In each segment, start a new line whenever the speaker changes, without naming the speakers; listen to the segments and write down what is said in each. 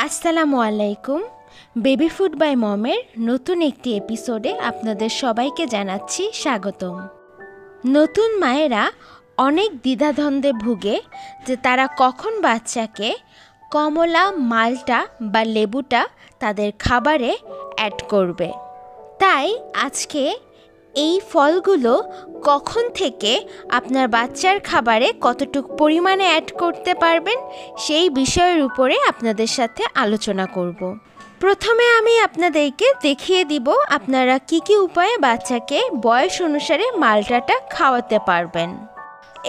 আসসালামু আলাইকুম। Baby food by মমের নতুন একটি এপিসোডে আপনাদের সবাইকে জানাচ্ছি স্বাগতম। নতুন মায়েরা অনেক দ্বিধাদ্বন্দ্বে ভুগে যে তারা কখন বাচ্চাকে কমলা, মালটা বা লেবুটা তাদের খাবারে অ্যাড করবে। তাই আজকে এই ফলগুলো কখন থেকে আপনার বাচ্চার খাবারে কতটুকু পরিমাণে অ্যাড করতে পারবেন সেই বিষয়ের উপরে আপনাদের সাথে আলোচনা করব। প্রথমে আমি আপনাদেরকে দেখিয়ে দিব আপনারা কি উপায়ে বাচ্চাকে বয়স অনুসারে মালটাটা খাওয়াতে পারবেন।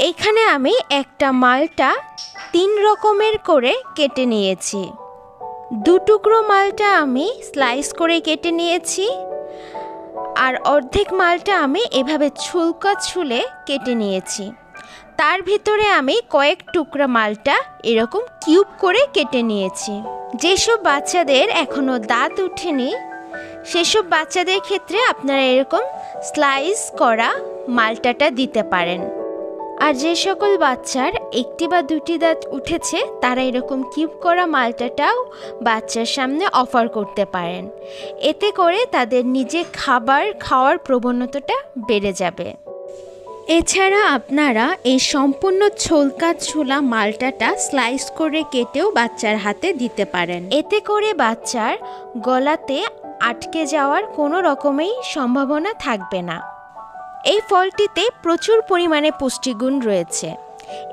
এইখানে আমি একটা মালটা 3 রকমের করে কেটে নিয়েছি। 2 টুকরো মালটা আমি স্লাইস করে কেটে নিয়েছি, আর অর্ধেক মালটা আমি এভাবে ছুলে কেটে নিয়েছি। তার ভিতরে আমি কয়েক টুকরা মালটা এরকম কিউব করে কেটে নিয়েছি। যেসব বাচ্চাদের এখনও দাঁত ওঠেনি সেসব বাচ্চাদের ক্ষেত্রে আপনারা এরকম স্লাইস করা মালটাটা দিতে পারেন। আর যে সকল বাচ্চার 1টি বা 2টি দাঁত উঠেছে তারা এরকম কিউব করা মালটাটাও বাচ্চার সামনে অফার করতে পারেন। এতে করে তাদের নিজে খাওয়ার প্রবণতাটা বেড়ে যাবে। এছাড়া আপনারা এই সম্পূর্ণ ছোলা মালটাটা স্লাইস করে কেটেও বাচ্চার হাতে দিতে পারেন। এতে করে বাচ্চার গলাতে আটকে যাওয়ার কোনো রকমেই সম্ভাবনা থাকবে না। এই ফলটিতে প্রচুর পরিমাণে পুষ্টিগুণ রয়েছে।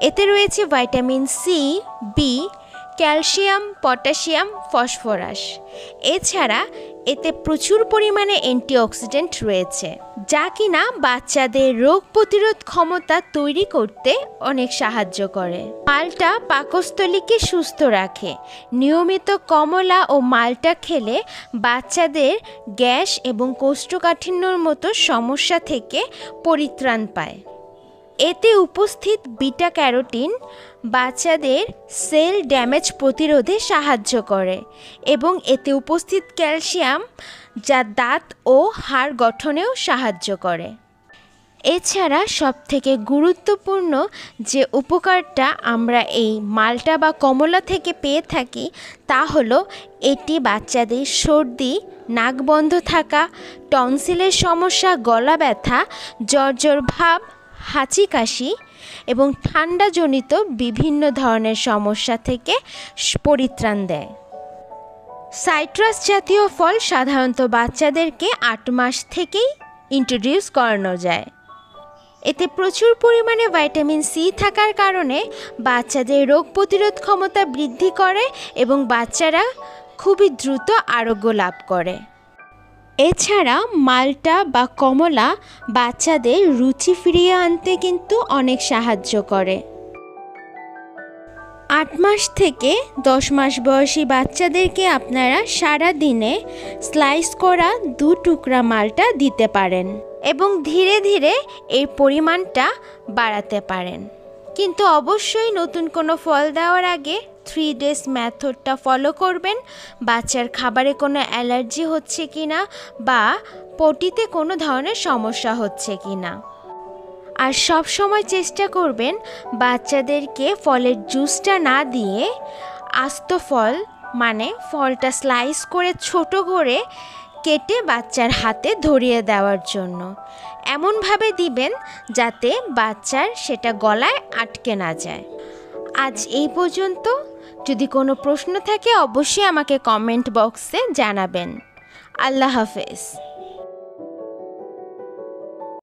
এতে রয়েছে vitamin C, B, calcium, potassium, phosphorus. এছাড়া এতে প্রচুর পরিমাণে অ্যান্টিঅক্সিডেন্ট রয়েছে, যা কিনা বাচ্চাদের রোগ প্রতিরোধ ক্ষমতা তৈরি করতে অনেক সাহায্য করে। মালটা পাকস্থলীকে সুস্থ রাখে। নিয়মিত কমলা ও মালটা খেলে বাচ্চাদের গ্যাস এবং কোষ্ঠকাঠিন্যর মতো সমস্যা থেকে পরিত্রাণ পায়। এতে উপস্থিত বিটা ক্যারোটিন বাচ্চাদের সেল ড্যামেজ প্রতিরোধে সাহায্য করে এবং এতে উপস্থিত ক্যালসিয়াম যা দাঁত ও হাড় গঠনেও সাহায্য করে। এছাড়া সবথেকে গুরুত্বপূর্ণ যে উপকারটা আমরা এই মালটা বা কমলা থেকে পেয়ে থাকি তা হলো এটি বাচ্চাদের সর্দি, নাক বন্ধ থাকা, টনসিলের সমস্যা, গলা ব্যথা, জ্বর ভাব, হাঁচি কাশি এবং ঠান্ডাজনিত বিভিন্ন ধরনের সমস্যা থেকে পরিত্রাণ দেয়। সাইট্রাস জাতীয় ফল সাধারণত বাচ্চাদেরকে 8 মাস থেকেই ইন্ট্রোডিউস করানো যায়। এতে প্রচুর পরিমাণে ভিটামিন সি থাকার কারণে বাচ্চাদের রোগ প্রতিরোধ ক্ষমতা বৃদ্ধি করে এবং বাচ্চারা খুবই দ্রুত আরোগ্য লাভ করে। এছাড়া মালটা বা কমলা বাচ্চাদের রুচি ফিরিয়ে আনতে কিন্তু অনেক সাহায্য করে। 8 মাস থেকে 10 মাস বয়সী বাচ্চাদেরকে আপনারা সারা দিনে স্লাইস করা 2 টুকরা মালটা দিতে পারেন এবং ধীরে ধীরে এই পরিমাণটা বাড়াতে পারেন। কিন্তু অবশ্যই নতুন কোনো ফল দেওয়ার আগে 3 ডেজ মেথডটা ফলো করবেন। বাচ্চার খাবারে কোনো অ্যালার্জি হচ্ছে কিনা বা পটিতে কোনো ধরনের সমস্যা হচ্ছে কিনা। আর সব সময় চেষ্টা করবেন বাচ্চাদেরকে ফলের জুসটা না দিয়ে আস্ত ফল মানে ফলটা স্লাইস করে ছোট করে কেটে বাচ্চার হাতে ধরিয়ে দেওয়ার জন্য। এমনভাবে দিবেন যাতে বাচ্চার সেটা গলায় আটকে না যায়। আজ এই পর্যন্ত। যদি কোনো প্রশ্ন থাকে অবশ্যই আমাকে কমেন্ট বক্সে জানাবেন। আল্লাহ হাফেজ।